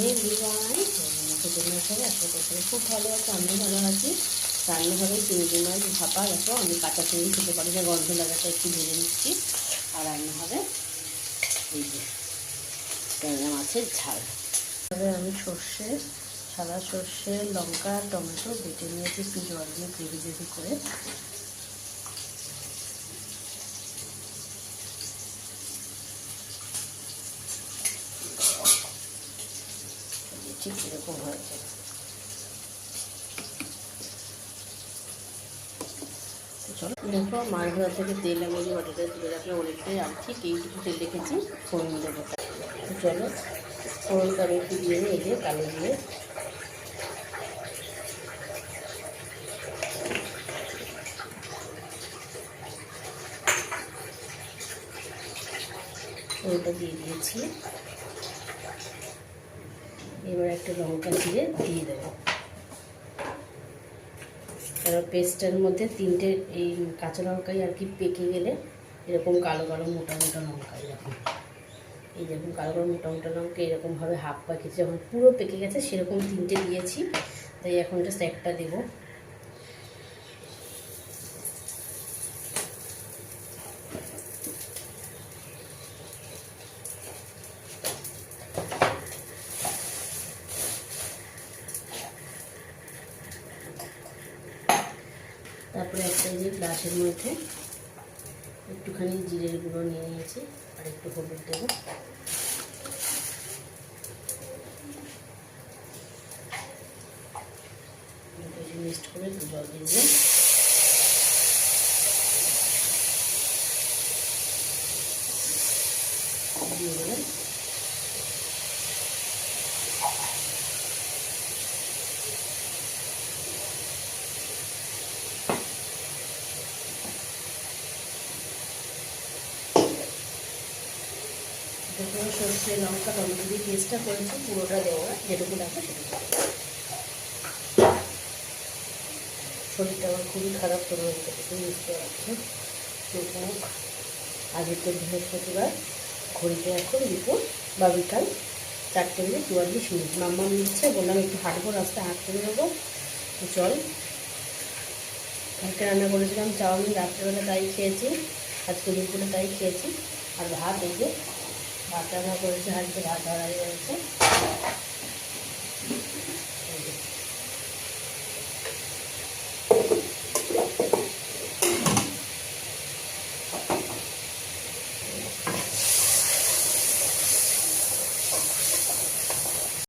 Everyone, জন্য সবাই আশা করছি খুব ভালো আছে। আমিও ভালো আছি। রান্নাঘরে চিংড়ি মাছ ভাপা, দেখো আমি কাঁচা চিংড়ি খেতে পারি না, গন্ধ লাগাটা একটু ভেজে নিচ্ছি। আর রান্না হবে এই যে ট্যাংরা মাছের ঝাল। তবে আমি সর্ষে, সাদা সর্ষে, লঙ্কা, টমেটো বেটে নিয়েছি একটু জল দিয়ে গ্রেভি করে। ঠিক এরকম হয়েছে। চলো দেখো, মাছ ভাজা থেকে তেল আমি যে বাটিটা তুলে রাখলে অনেকটাই আর ঠিক এইটুকু তেল রেখেছি ফোড়ন দেবো। চলো ফোড়নটা আমি একটু দিয়ে নিই, এই যে কালো দিয়ে ফোড়নটা দিয়ে দিয়েছি। এবার একটা লঙ্কা দিয়ে দেবো, কারণ পেস্টের মধ্যে তিনটে এই কাঁচা লঙ্কাই আর কি পেকে গেলে এরকম কালো কালো মোটা মোটা লঙ্কা, এরকম এই যেরকম কালো কালো মোটা মোটা লঙ্কা এরকমভাবে হাফ পাকিয়েছি, যখন পুরো পেকে গেছে সেরকম তিনটে দিয়েছি। তাই এখন জাস্ট একটা দেবো। তারপরে একটা যে গ্লাসের মধ্যে একটুখানি জিরের গুঁড়ো নিয়ে নিয়েছি, আর একটু হলুদ দেবো। মিক্সড করে একটু জল দিয়ে দিলাম। দিয়ে দিলাম সর্ষে, লঙ্কা, টমেটো দিয়ে পেস্টটা করেছি, পুরোটা দেবো না, যেটুকু লাগবে সেটুকু। শরীরটা আমার খুবই খারাপ, করে বুঝতে পারছি। আজকে তো বৃহস্পতিবার, ঘড়িতে এখন দুপুর বা বিকাল 4:44। মাম্মা নিচ্ছে, বললাম একটু হাঁটবো, রাস্তায় হাঁটতে বেরোবো, তো চল। কালকে রান্না করেছিলাম চাউমিন, রাত্রেবেলা তাই খেয়েছি, আজকে দুপুরে তাই খেয়েছি। আর ভাত, এই যে ভাত রান্না করেছি, হাঁড়িতে ভাত ধরাই রয়েছে।